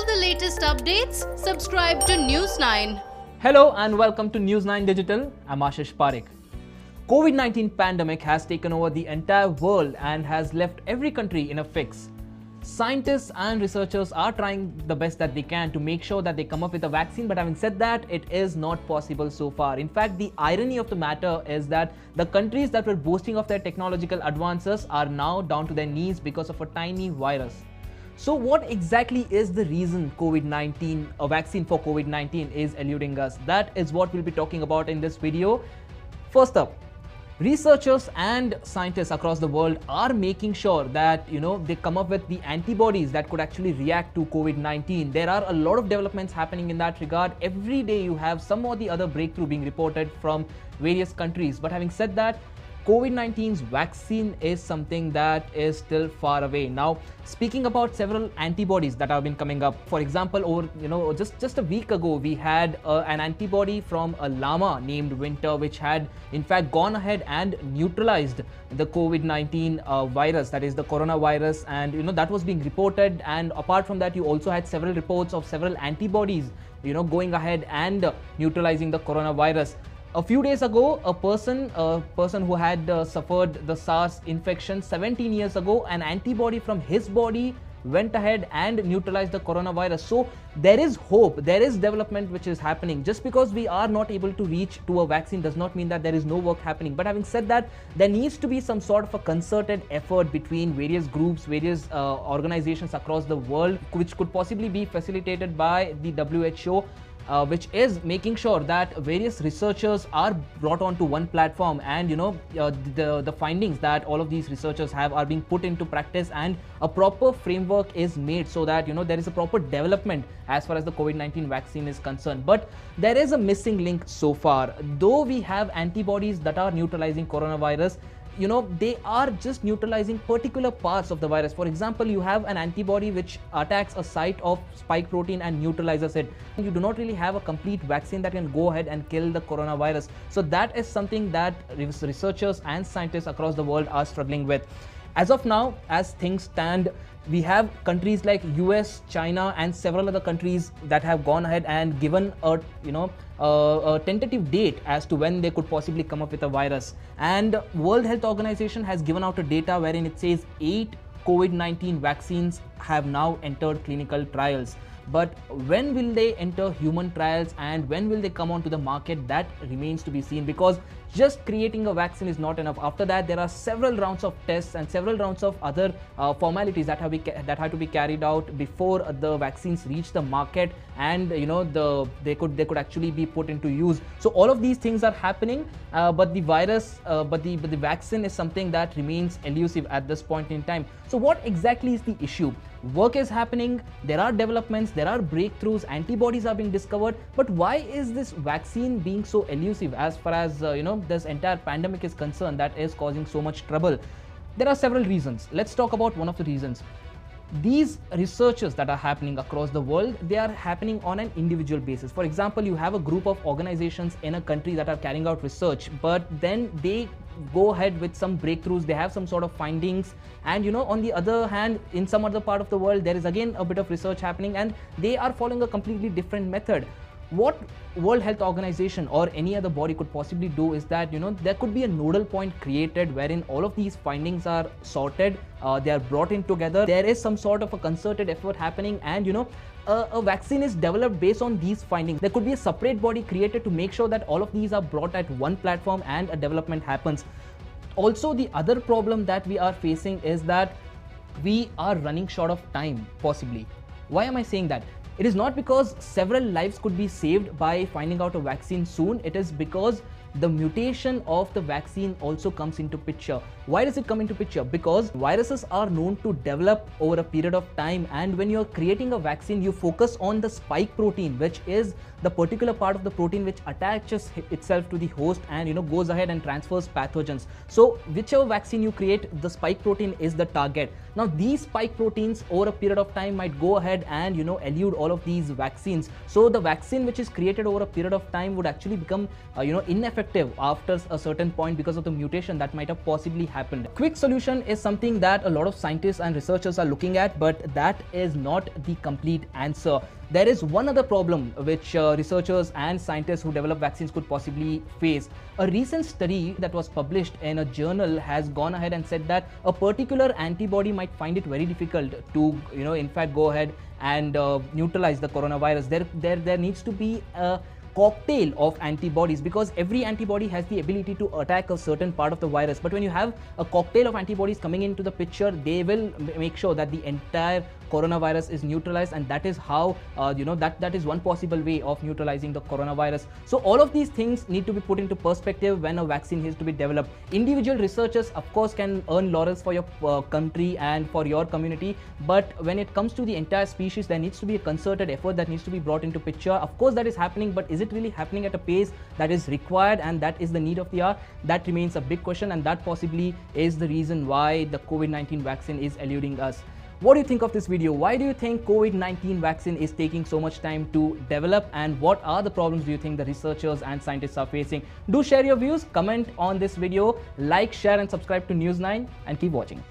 all the latest updates, subscribe to News 9. Hello and welcome to News 9 Digital. I'm Ashish Parekh. COVID-19 pandemic has taken over the entire world and has left every country in a fix. Scientists and researchers are trying the best that they can to make sure that they come up with a vaccine, but having said that, it is not possible so far. In fact, the irony of the matter is that the countries that were boasting of their technological advances are now down to their knees because of a tiny virus. So what exactly is the reason a vaccine for COVID-19 is eluding us? That is what we'll be talking about in this video. First up, researchers and scientists across the world are making sure that they come up with the antibodies that could actually react to COVID-19. There are a lot of developments happening in that regard. Every day you have some or the other breakthrough being reported from various countries. But having said that, COVID-19's vaccine is something that is still far away. Now, speaking about several antibodies that have been coming up, for example, over just a week ago, we had an antibody from a llama named Winter, which had in fact gone ahead and neutralized the COVID-19 virus, that is the coronavirus, and that was being reported. And apart from that, you also had several reports of several antibodies, going ahead and neutralizing the coronavirus. A few days ago, a person who had suffered the SARS infection 17 years ago, an antibody from his body went ahead and neutralized the coronavirus. So there is hope, there is development which is happening. Just because we are not able to reach to a vaccine does not mean that there is no work happening. But having said that, there needs to be some sort of a concerted effort between various groups, various organizations across the world, which could possibly be facilitated by the WHO. Which is making sure that various researchers are brought onto one platform, and the findings that all of these researchers have are being put into practice, and a proper framework is made so that there is a proper development as far as the COVID-19 vaccine is concerned. But there is a missing link so far. Though we have antibodies that are neutralizing coronavirus, they are just neutralizing particular parts of the virus. For example, you have an antibody which attacks a site of spike protein and neutralizes it. You do not really have a complete vaccine that can go ahead and kill the coronavirus. So that is something that researchers and scientists across the world are struggling with. As of now, as things stand, we have countries like US, China, and several other countries that have gone ahead and given a tentative date as to when they could possibly come up with a virus. And World Health Organization has given out a data wherein it says 8 COVID-19 vaccines have now entered clinical trials. But when will they enter human trials and when will they come onto the market, that remains to be seen, because just creating a vaccine is not enough. After that, there are several rounds of tests and several rounds of other formalities that have to be carried out before the vaccines reach the market, and they could actually be put into use. So all of these things are happening, but the vaccine is something that remains elusive at this point in time. So what exactly is the issue? Work is happening, there are developments, there are breakthroughs, antibodies are being discovered, but why is this vaccine being so elusive as far as this entire pandemic is concerned, that is causing so much trouble? There are several reasons. Let's talk about one of the reasons. These researches that are happening across the world, they are happening on an individual basis. For example, you have a group of organizations in a country that are carrying out research, but then they go ahead with some breakthroughs, they have some sort of findings, and on the other hand, in some other part of the world, there is again a bit of research happening and they are following a completely different method. What World Health Organization or any other body could possibly do is that there could be a nodal point created wherein all of these findings are sorted, they are brought in together, there is some sort of a concerted effort happening, and a vaccine is developed based on these findings. There could be a separate body created to make sure that all of these are brought at one platform and a development happens. Also, the other problem that we are facing is that we are running short of time, possibly. Why am I saying that? It is not because several lives could be saved by finding out a vaccine soon. It is because the mutation of the vaccine also comes into picture. Why does it come into picture? Because viruses are known to develop over a period of time, and when you're creating a vaccine, you focus on the spike protein, which is the particular part of the protein which attaches itself to the host and goes ahead and transfers pathogens. So whichever vaccine you create, the spike protein is the target. Now these spike proteins over a period of time might go ahead and elude all of these vaccines. So the vaccine which is created over a period of time would actually become ineffective ineffective after a certain point because of the mutation that might have possibly happened. Quick solution is something that a lot of scientists and researchers are looking at, but that is not the complete answer. There is one other problem which researchers and scientists who develop vaccines could possibly face. A recent study that was published in a journal has gone ahead and said that a particular antibody might find it very difficult to, in fact, go ahead and neutralize the coronavirus. There needs to be a cocktail of antibodies, because every antibody has the ability to attack a certain part of the virus. But when you have a cocktail of antibodies coming into the picture, they will make sure that the entire coronavirus is neutralized, and that is how that is one possible way of neutralizing the coronavirus. So all of these things need to be put into perspective when a vaccine is to be developed. Individual researchers, of course, can earn laurels for your country and for your community, but when it comes to the entire species, there needs to be a concerted effort that needs to be brought into picture. Of course, that is happening, but is it really happening at a pace that is required and that is the need of the hour? That remains a big question, and that possibly is the reason why the COVID-19 vaccine is eluding us. What do you think of this video? Why do you think COVID-19 vaccine is taking so much time to develop, and what are the problems do you think the researchers and scientists are facing? Do share your views, comment on this video, like, share and subscribe to News9, and keep watching.